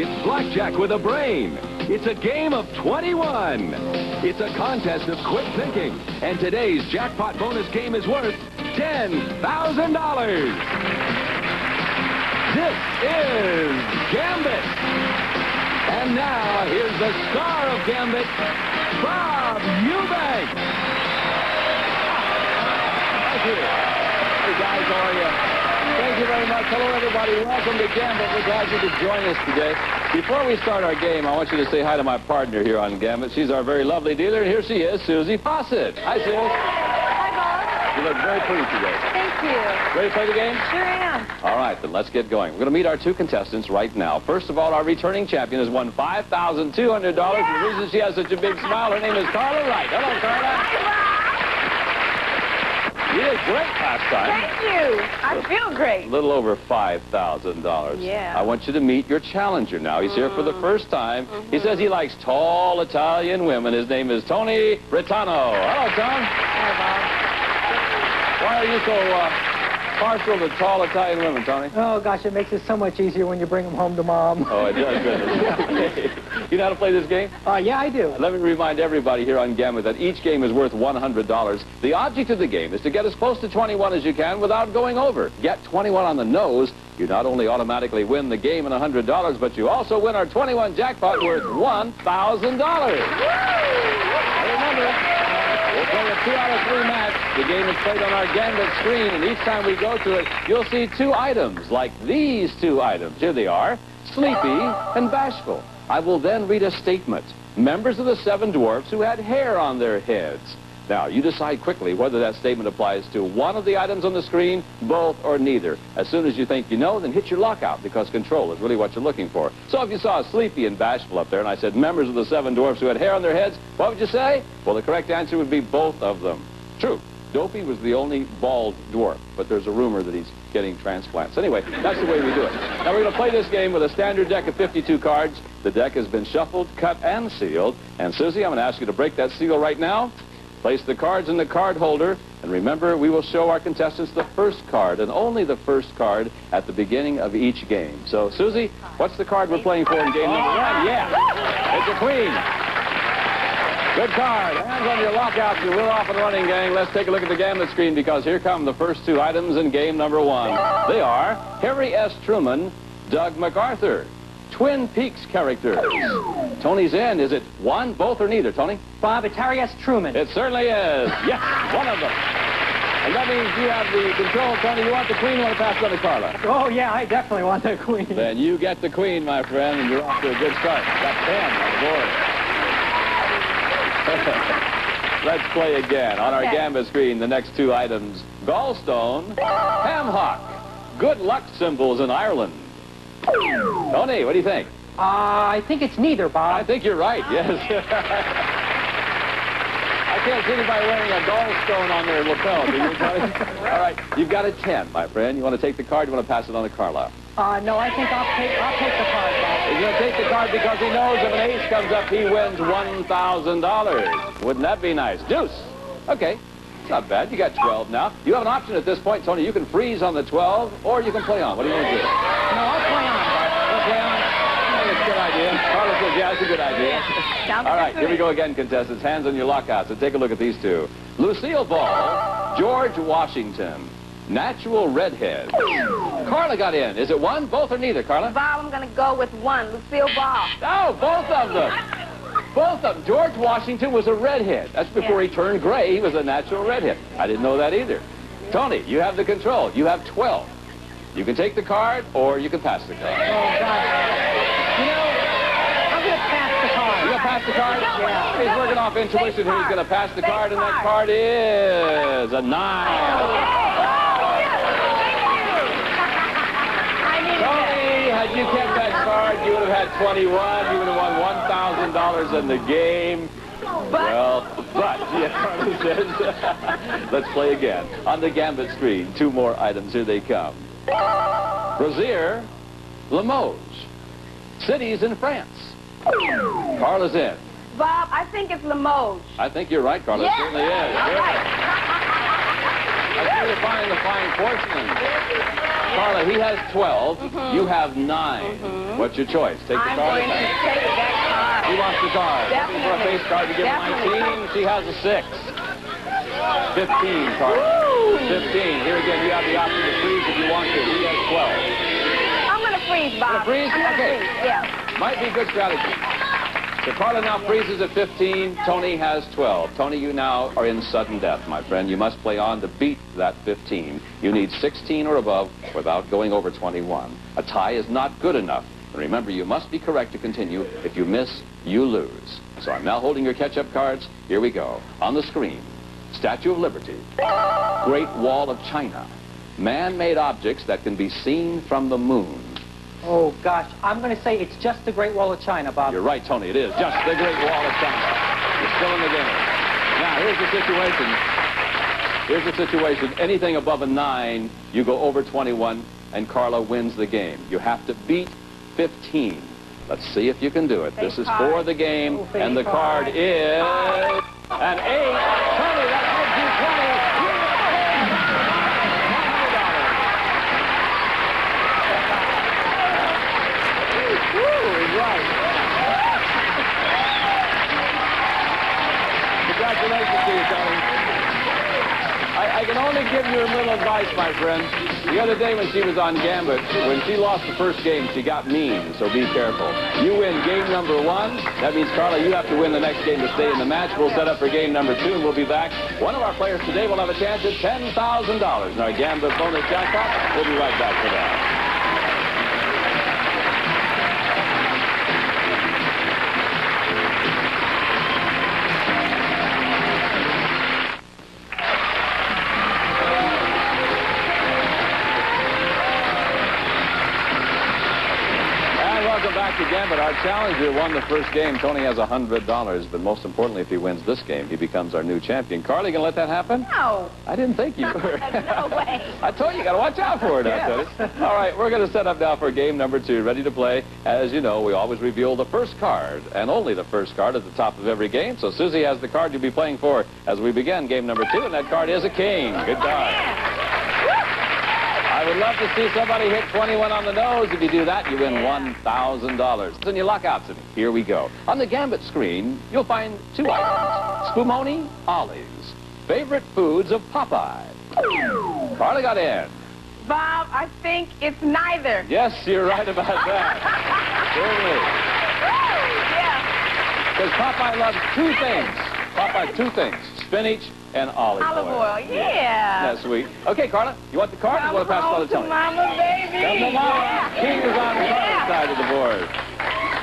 It's blackjack with a brain. It's a game of 21. It's a contest of quick thinking. And today's jackpot bonus game is worth $10,000. This is Gambit. And now, here's the star of Gambit, Bob Eubank. Thank you. Hey, guys, how are you? Thank you very much. Hello, everybody. Welcome to Gambit. We're glad you could join us today. Before we start our game, I want you to say hi to my partner here on Gambit. She's our very lovely dealer, and here she is, Susie Fawcett. Hi, Susie. Hi, Bob. You look very pretty today. Thank you. Ready to play the game? Sure am. All right, then let's get going. We're going to meet our two contestants right now. First of all, our returning champion has won $5,200. Yeah. The reason she has such a big smile, her name is Carla Wright. Hello, Carla. You did great last time. Thank you. I feel great. A little over $5,000. Yeah. I want you to meet your challenger now. He's here for the first time. He says he likes tall Italian women. His name is Tony Britano. Hello, Tom. Hi, Bob. Why are you so partial to tall Italian women, Tony? Oh, gosh, it makes it so much easier when you bring them home to Mom. Oh, it does, goodness. You know how to play this game? Yeah, I do. Let me remind everybody here on Gambit that each game is worth $100. The object of the game is to get as close to 21 as you can without going over. Get 21 on the nose. You not only automatically win the game and $100, but you also win our 21 jackpot worth $1,000. Remember, we'll play a 2-out-of-3 match. The game is played on our Gambit screen, and each time we go to it, you'll see two items, like these two items. Here they are, sleepy and bashful. I will then read a statement. Members of the 7 dwarfs who had hair on their heads. Now, you decide quickly whether that statement applies to one of the items on the screen, both, or neither. As soon as you think you know, then hit your lockout, because control is really what you're looking for. So if you saw sleepy and bashful up there, and I said members of the 7 dwarfs who had hair on their heads, what would you say? Well, the correct answer would be both of them. True. Dopey was the only bald dwarf, but there's a rumor that he's getting transplants. Anyway, that's the way we do it. Now, we're going to play this game with a standard deck of 52 cards. The deck has been shuffled, cut, and sealed. And, Susie, I'm going to ask you to break that seal right now. Place the cards in the card holder, and remember, we will show our contestants the first card, and only the first card, at the beginning of each game. So, Susie, what's the card we're playing for in game number 1? Yeah, it's a queen. Good card. Hands on your lockouts, and we're off and running, gang. Let's take a look at the Gambit screen, because here come the first two items in game number 1. They are Harry S. Truman, Doug MacArthur. Twin Peaks characters. Tony's in. Is it one, both, or neither, Tony? Bob, it's Harry S. Truman. It certainly is. Yes, one of them. And that means you have the control, Tony. You want the queen, you want to pass it on to Carla? Oh, yeah, I definitely want the queen. Then you get the queen, my friend, and you're off to a good start. Got 10 on the board. Let's play again. On our Gambit screen, the next two items, gallstone, ham hock, good luck symbols in Ireland. Tony, what do you think? I think it's neither, Bob. I think you're right, yes. I can't see anybody wearing a gallstone on their lapel, do you, Tony? All right, you've got a 10, my friend. You want to take the card? You want to pass it on to Carla? No, I think I'll take the card, Bob. He's going to take the card because he knows if an ace comes up, he wins $1,000. Wouldn't that be nice? Deuce. Okay. Not bad. You got 12 now. You have an option at this point, Tony. You can freeze on the 12, or you can play on. What do you want to do? No, I'll play on. You'll play on? I think it's a good idea. Carla says, yeah, it's a good idea. All right, here we go again, contestants. Hands on your lockouts. And take a look at these two. Lucille Ball, George Washington. Natural redhead. Carla got in. Is it one, both, or neither, Carla? Bob, I'm going to go with one. Lucille Ball. Oh, both of them. Both of them. George Washington was a redhead. That's before he turned gray. He was a natural redhead. I didn't know that either. Tony, you have the control. You have 12. You can take the card, or you can pass the card. Oh, God. You know, I'm going to pass the card. You going to pass the card? Yeah. He's working off intuition who's going to pass the card, and that card is a 9. Tony, had you kept that card, you would have had 21. You would have won $1,000 in the game. Well, but, yeah, Carla says, let's play again. On the Gambit screen, two more items. Here they come. Brazier, Limoges. Cities in France. Carla's in. Bob, I think it's Limoges. I think you're right, Carla. Yes. It certainly is. All right. Let's really find the fine porcelain. Carla, Carla, he has 12. You have 9. What's your choice? Take the I'm card. going to take that card. He wants the card. Looking for a Definitely. face card to give him Definitely. 19. She has a 6. 15, Carla. Woo. 15. Here again, you have the option to freeze if you want to. He has 12. I'm going to freeze, Bob. Freeze? I'm gonna Okay. freeze. Yeah. Might be a good strategy. So Carla now freezes at 15. Tony has 12. Tony, you now are in sudden death, my friend. You must play on to beat that 15. You need 16 or above without going over 21. A tie is not good enough. And remember, you must be correct to continue. If you miss, you lose. So I'm now holding your catch-up cards. Here we go. On the screen, Statue of Liberty, Great Wall of China, man-made objects that can be seen from the moon. Oh, gosh. I'm going to say it's just the Great Wall of China, Bob. You're right, Tony. It is just the Great Wall of China. You're still in the game. Now, here's the situation. Here's the situation. Anything above a 9, you go over 21, and Carla wins the game. You have to beat 15. Let's see if you can do it. This is for the game, and the card is an 8. Tony, that gives you 20. Congratulations to you, Tony. I can only give you a little advice, my friend. The other day when she was on Gambit, when she lost the first game, she got mean, so be careful. You win game number 1. That means, Carla, you have to win the next game to stay in the match. We'll set up for game number 2, and we'll be back. One of our players today will have a chance at $10,000 in our Gambit bonus jackpot. We'll be right back for that. Back again, but our challenger won the first game. Tony has $100, but most importantly, if he wins this game, he becomes our new champion. Carly, you gonna let that happen? No. I didn't think you were. No way. I told you, you gotta watch out for it, Tony. All right, we're gonna set up now for game number 2, ready to play. As you know, we always reveal the first card, and only the first card at the top of every game. So Susie has the card you'll be playing for as we begin game number 2, and that card is a king. Good card. I would love to see somebody hit 21 on the nose. If you do that, you win $1,000. Then you lock out to me. Here we go. On the Gambit screen, you'll find 2 items. Spumoni, Ollie's. Favorite foods of Popeye. Carly got in. Bob, I think it's neither. Yes, you're right about that. Certainly. Yeah. Because Popeye loves 2 things. Popeye, 2 things. Spinach and olive oil. Olive oil, yeah. That's sweet. Okay, Carla, you want the card or you want to pass it on to Tony? Mama, baby. Come to Mama. King is on the Carla side of the board.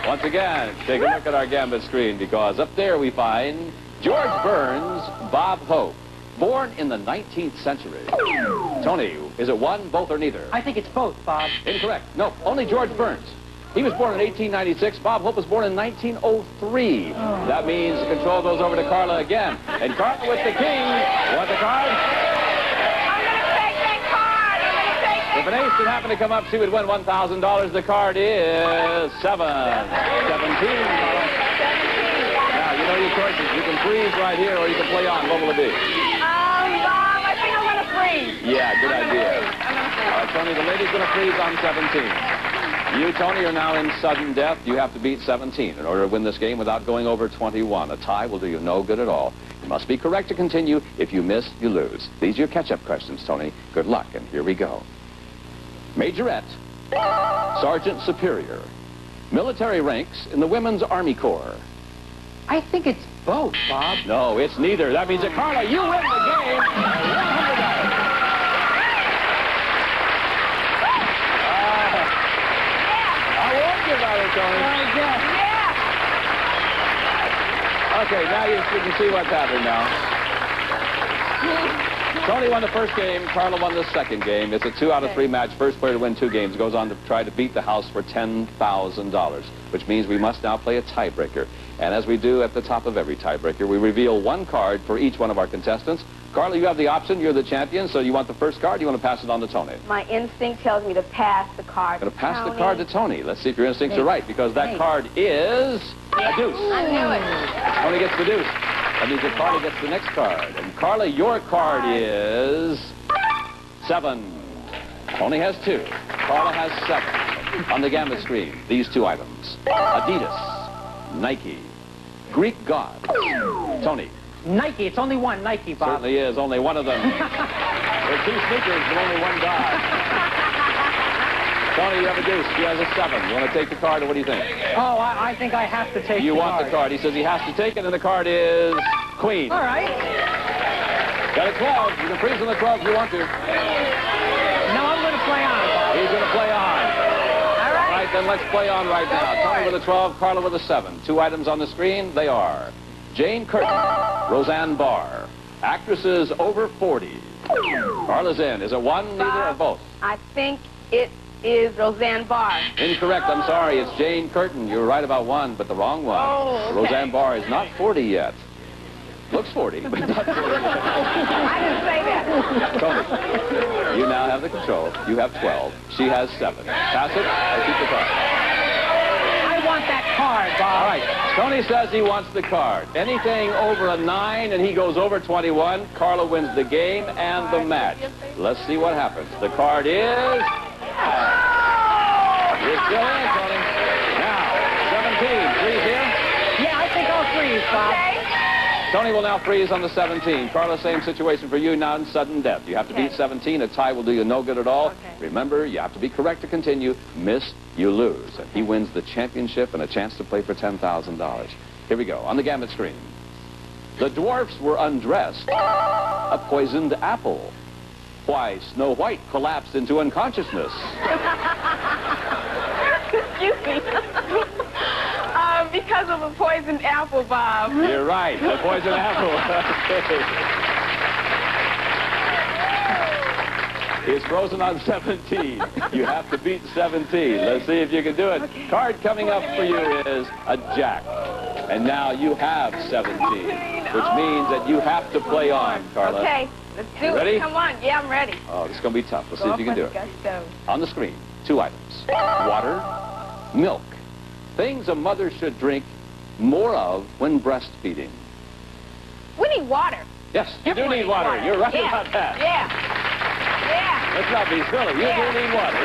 Once again, take a look at our Gambit screen, because up there we find George Burns, Bob Hope. Born in the 19th century. Tony, is it one, both, or neither? I think it's both, Bob. Incorrect. No, only George Burns. He was born in 1896. Bob Hope was born in 1903. That means the control goes over to Carla again. And Carla with the king. You want the card? I'm going to take that card. I'm going to take that If an ace should happen to come up, she would win $1,000. The card is 17. Now, you know your choices. You can freeze right here, or you can play on. What will it be? Bob, I think I'm going to freeze. Yeah, good idea. I'm going to freeze. All right, Tony, the lady's going to freeze on 17. You, Tony, are now in sudden death. You have to beat 17 in order to win this game without going over 21. A tie will do you no good at all. You must be correct to continue. If you miss, you lose. These are your catch-up questions, Tony. Good luck, and here we go. Majorette, Sergeant Superior, military ranks in the Women's Army Corps. I think it's both, Bob. No, it's neither. That means that, Carla, you win the game. $100. About it, Tony. Yeah. Okay, now you can see what's happening now. Tony won the first game. Carla won the second game. It's a 2 out of 3 match. First player to win 2 games goes on to try to beat the house for $10,000, which means we must now play a tiebreaker. And as we do at the top of every tiebreaker, we reveal 1 card for each one of our contestants. Carla, you have the option. You're the champion, so you want the first card? You want to pass it on to Tony? My instinct tells me to pass the card Going to to pass Tony. the card to Tony. Let's see if your instincts are right, because that card is a deuce. I knew it. Tony gets the deuce. That means that Carla gets the next card. And Carla, your card is 7. Tony has 2. Carla has 7. On the Gambit screen, these 2 items. Adidas, Nike, Greek God. Tony. Nike. It's only one Nike, Bob. Certainly is. Only one of them. There are 2 sneakers, but only one God. Tony, you have a deuce. She has a 7. You want to take the card, or what do you think? Oh, I think I have to take You the want card. the card. He says he has to take it, and the card is Queen. All right. Got a 12. You can freeze on the 12 if you want to. No, I'm going to play on, Bob. He's going to play on. All right. All right, then let's play on right now. for Tony it. with a 12, Carla with a 7. 2 items on the screen. They are Jane Curtin, Roseanne Barr. Actresses over 40. Carla's in. Is it one, neither, or both? I think it is Roseanne Barr. Incorrect. I'm sorry. It's Jane Curtin. You were right about one, but the wrong one. Oh, okay. Roseanne Barr is not 40 yet. Looks 40, but not 40 yet. I didn't say that. Tony, you now have the control. You have 12. She has 7. Pass it or keep the card. I want that card, Bob. All right. Tony says he wants the card. Anything over a 9 and he goes over 21, Carla wins the game and the match. Let's see what happens. The card is... You're still in, Tony. Now, 17. Freeze here. Yeah, I think I'll freeze, Bob. Okay. Tony will now freeze on the 17. Carla, same situation for you now in sudden death. You have to beat 17. A tie will do you no good at all. Okay. Remember, you have to be correct to continue. Miss, you lose. And he wins the championship and a chance to play for $10,000. Here we go. On the Gambit screen. The dwarfs were undressed. A poisoned apple. Why Snow White collapsed into unconsciousness. Excuse me. Because of a poisoned apple, Bob. You're right. The poisoned apple. He's frozen on 17. You have to beat 17. Let's see if you can do it. Okay. Card coming up for you is a jack. And now you have 17, which means that you have to play on, Carla. Okay, let's do Ready? it. Come on. Yeah, I'm ready. Oh, this is going to be tough. Let's see if you can do it. Gusto. On the screen, 2 items. Water, milk. Things a mother should drink more of when breastfeeding. We need water. Yes, you do need water. You're right about that. Yeah. Let's not be silly. You do need water.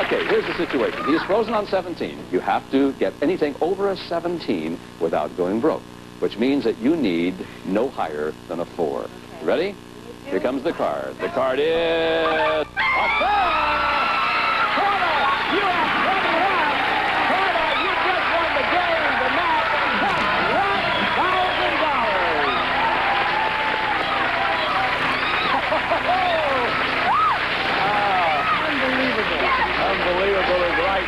Okay, here's the situation. He's frozen on 17. You have to get anything over a 17 without going broke, which means that you need no higher than a 4. You ready? Here comes the card. The card is... a 4! Carla, you have 21! Carla, you just won the game, the match, Unbelievable is right.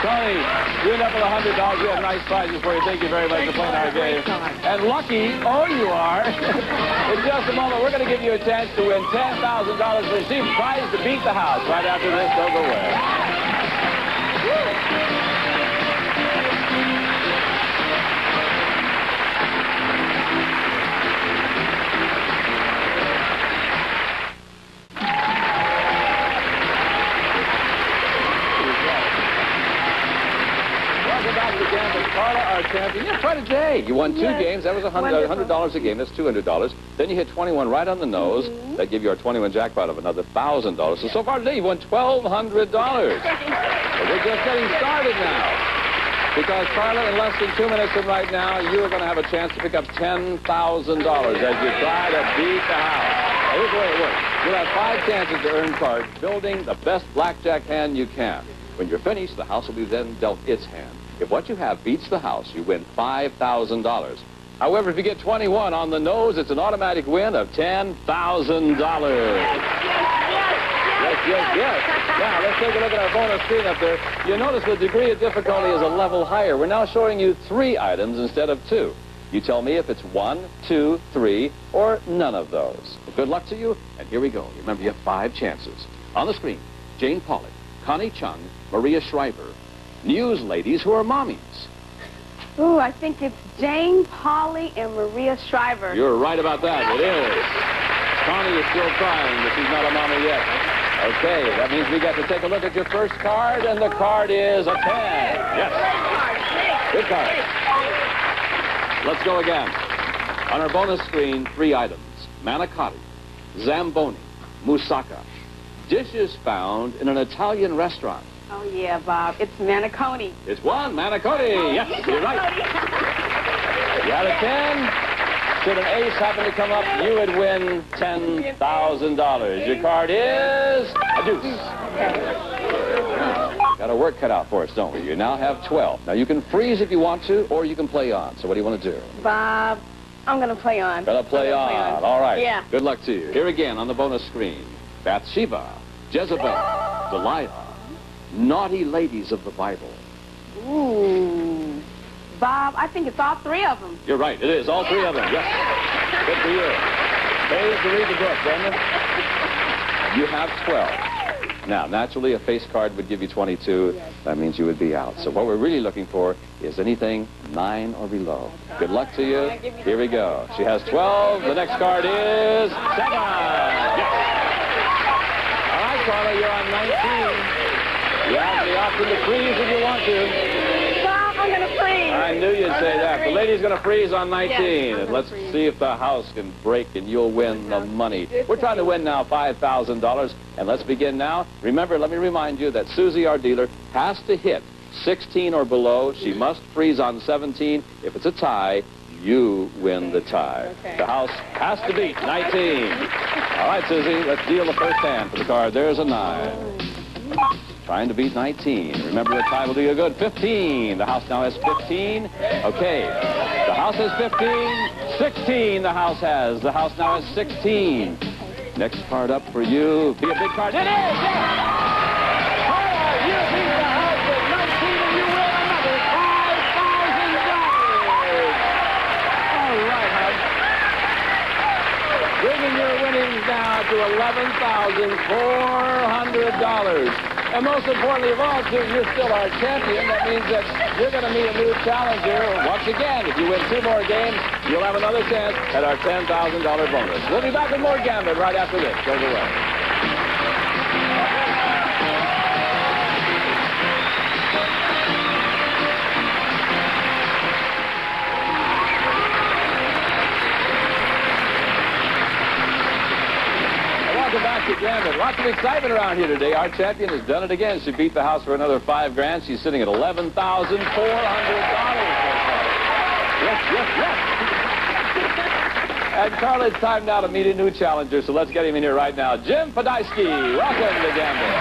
Tony, you end up with $100. We have nice prizes for you. Thank you very much for playing our game. And lucky, you are. In just a moment, we're going to give you a chance to win $10,000 to receive prize to beat the house. Right after this, don't go away. Carla, our champion. You had quite a day. You won 2 games. That was $100 a game. That's $200. Then you hit 21 right on the nose. That gave you our 21 jackpot of another $1,000. So far today, you won $1,200. But we're just getting started now. Because, Carla, in less than 2 minutes from right now, you are going to have a chance to pick up $10,000 as you try to beat the house. Now, here's the way it works. You'll have 5 chances to earn cards, building the best blackjack hand you can. When you're finished, the house will be then dealt its hand. If what you have beats the house, you win $5,000. However, if you get 21 on the nose, it's an automatic win of $10,000. Yes. Now, let's take a look at our bonus screen up there. You notice the degree of difficulty is a level higher. We're now showing you 3 items instead of 2. You tell me if it's 1, 2, 3, or none of those. Well, good luck to you, and here we go. Remember, you have 5 chances. On the screen, Jane Pollock, Connie Chung, Maria Shriver. News ladies who are mommies. Ooh, I think it's Jane, Polly, and Maria Shriver. You're right about that. It is. Connie is still crying, but she's not a mommy yet. Okay, that means we get to take a look at your first card, and the card is a 10. Yes. Good card. Let's go again. On our bonus screen, 3 items. Manicotti, Zamboni, Moussaka. Dishes found in an Italian restaurant. Oh, yeah, Bob. It's Maniconi. It's one, Maniconi. Yes, you're right. You had a 10. Should an ace happen to come up, you would win $10,000. Your card is a deuce. Got a work cut out for us, don't we? You now have 12. Now, you can freeze if you want to, or you can play on. So what do you want to do? Bob, I'm going to play on. Gonna play on. All right. Yeah. Good luck to you. Here again on the bonus screen. Bathsheba, Jezebel, Delilah, naughty ladies of the Bible. Ooh. Bob, I think it's all three of them. You're right. It is. All three of them. Yes. Good for you. Pays to read the book, doesn't it? You have 12. Now, naturally, a face card would give you 22. Yes. That means you would be out. So what we're really looking for is anything 9 or below. Good luck to you. Here we go. She has 12. The next card is 7. Yes. All right, Carla, you're on 19. You have the option to freeze if you want to. Bob, I'm going to freeze. I knew you'd say that. The lady's going to freeze on 19. Yes, And let's see if the house can break and you'll win the money. We're trying to win now $5,000. And let's begin now. Remember, let me remind you that Susie, our dealer, has to hit 16 or below. She must freeze on 17. If it's a tie, you win the tie. Okay. The house has to beat 19. All right, Susie, let's deal the first hand for the card. There's a 9. Trying to beat 19. Remember, the tie will do you good. 15. The house now has 15. Okay. The house has 15. 16 the house has. The house now has 16. Next card up for you. Be a big card. It is! Yes! Carla, you beat the house with 19 and you win another $5,000. All right, hon. Bringing your winnings now to $11,400. And most importantly of all, too, you're still our champion. That means that you're going to meet a new challenger. Once again, if you win 2 more games, you'll have another chance at our $10,000 bonus. We'll be back with more Gambit right after this. Go away. Welcome back to Gambit. Lots of excitement around here today. Our champion has done it again. She beat the house for another $5,000. She's sitting at $11,400. Yes. And Carla, it's time now to meet a new challenger, so let's get him in here right now. Jim Podolsky, welcome to Gambit.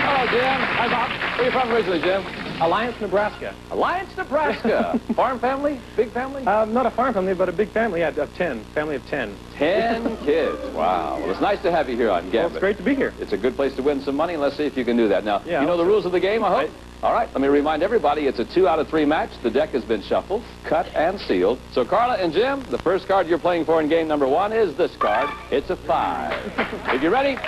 Hello, Jim. Hi, Bob. Where are you from originally, Jim? Alliance, Nebraska. Alliance, Nebraska. Farm family? Big family? Not a farm family, but a big family. Yeah, of 10. Family of 10. 10 kids. Wow. Well, it's nice to have you here on Gambit. Well, it's great to be here. It's a good place to win some money, and let's see if you can do that. Now, yeah, you know the rules of the game, I hope? Right. All right, let me remind everybody, it's a 2 out of 3 match. The deck has been shuffled, cut, and sealed. So, Carla and Jim, the first card you're playing for in game number 1 is this card. It's a 5. If you're ready?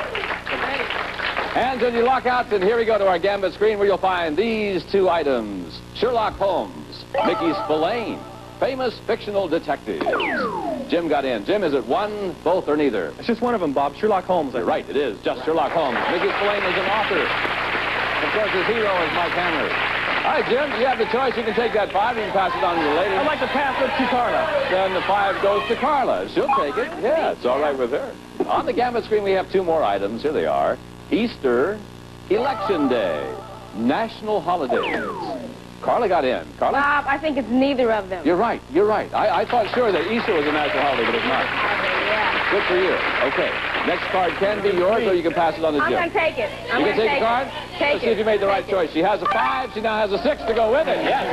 Hands on your lockouts, and here we go to our Gambit screen where you'll find these 2 items. Sherlock Holmes, Mickey Spillane, famous fictional detectives. Jim got in. Jim, is it one, both, or neither? It's just one of them, Bob. Sherlock Holmes. You're right, it is. Just Sherlock Holmes. Mickey Spillane is an author. Of course, his hero is Mike Hammer. All right, Jim, you have the choice. You can take that 5. You can pass it on to the lady. I'd like to pass it to Carla. Then the 5 goes to Carla. She'll take it. Yeah, it's all right with her. On the Gambit screen, we have 2 more items. Here they are. Easter, Election Day, national holidays. Carla got in. Carla? Bob, I think it's neither of them. You're right. You're right. I thought sure that Easter was a national holiday, but it's not. Yeah. Good for you. Okay. Next card can be yours, or you can pass it on to I'm Jim. going to take it. You can take the card? Take Let's see if you made the right choice. She has a 5. She now has a 6 to go with it. Yes.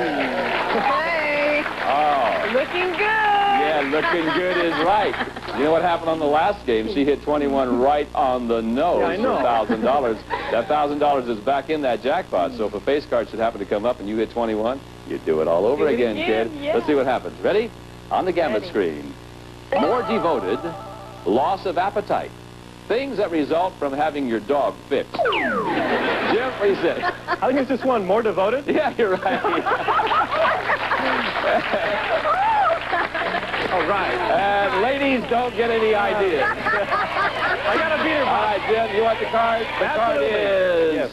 Hey. Oh. Looking good. Yeah, looking good is right. You know what happened on the last game? She hit 21 right on the nose. Yeah, I know. For $1,000. That $1,000 is back in that jackpot. So if a face card should happen to come up and you hit 21, you do it all over Do it again, kid. yeah. Let's see what happens. Ready? On the Gambit screen. More devoted, loss of appetite. Things that result from having your dog fixed. Jim, what do you say? I think it's just one. More devoted? Yeah, you're right. All right. And ladies don't get any ideas. I got to beat her, All Bob. right, Jim, you want the card? The card Absolutely. is Yes.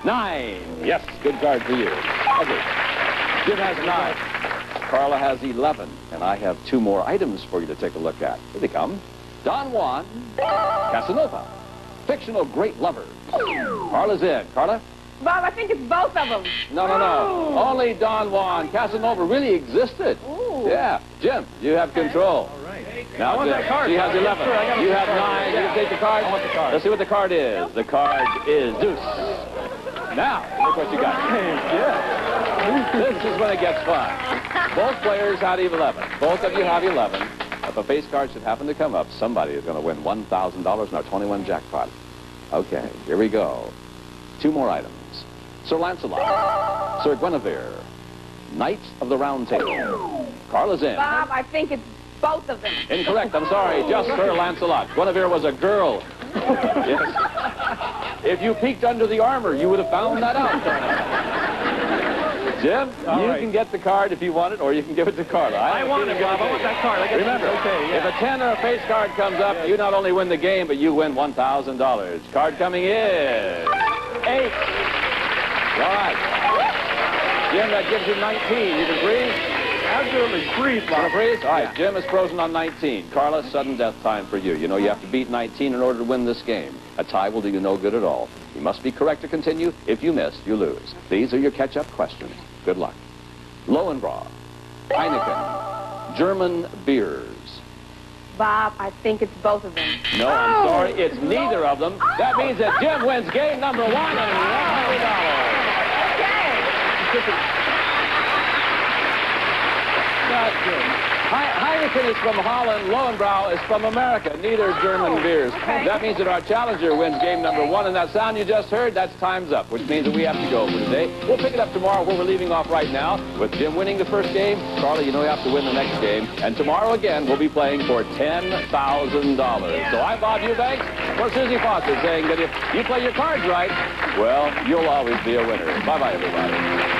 9. Yes, good card for you. Okay. Jim has 9. Carla has 11. And I have 2 more items for you to take a look at. Here they come. Don Juan, Casanova, fictional great lovers. Carla's in. Carla? Bob, I think it's both of them. No. Only Don Juan. Casanova really existed. Ooh. Yeah. Jim, you have control. All right. Now, I want that card. she has 11. Sure, I gotta You take have the card. 9. You Yeah. can take the card. I want the card. Let's see what the card is. The card is deuce. Now, look what you got. Yeah. This is when it gets fun. Both players had 11. Both of you have 11. If a face card should happen to come up, somebody is going to win $1,000 in our 21 jackpot. Okay, here we go. 2 more items. Sir Lancelot, Sir Guinevere, Knights of the Round Table. Carla's in. Bob, I think it's both of them. Incorrect, I'm sorry. Just Sir Lancelot. Guinevere was a girl. Yes. If you peeked under the armor, you would have found that out. Jim, you can get the card if you want it, or you can give it to Carla. I want it, Bob. I want that card. I got Remember, okay, yeah. if a 10 or a face card comes up, you not only win the game, but you win $1,000. Card coming in. 8. All right. Jim, that gives you 19. You can freeze? Absolutely freeze, Want to Bob. freeze? All right, Jim is frozen on 19. Carla, sudden death time for you. You know you have to beat 19 in order to win this game. A tie will do you no good at all. You must be correct to continue. If you miss, you lose. These are your catch-up questions. Good luck. Lowenbräu, Heineken, German beers. Bob, I think it's both of them. No, I'm sorry, it's neither of them. That means that Jim wins game number 1 and $100. Not good. Heineken is from Holland, Lowenbräu is from America. Neither German beers. Okay. That means that our challenger wins game number 1, and that sound you just heard, that's time's up, which means that we have to go for today. We'll pick it up tomorrow where we're leaving off right now. With Jim winning the first game, Carla, you know you have to win the next game. And tomorrow again, we'll be playing for $10,000. So I'm Bob Eubanks for Susie Fawcett saying that if you play your cards right, well, you'll always be a winner. Bye-bye, everybody.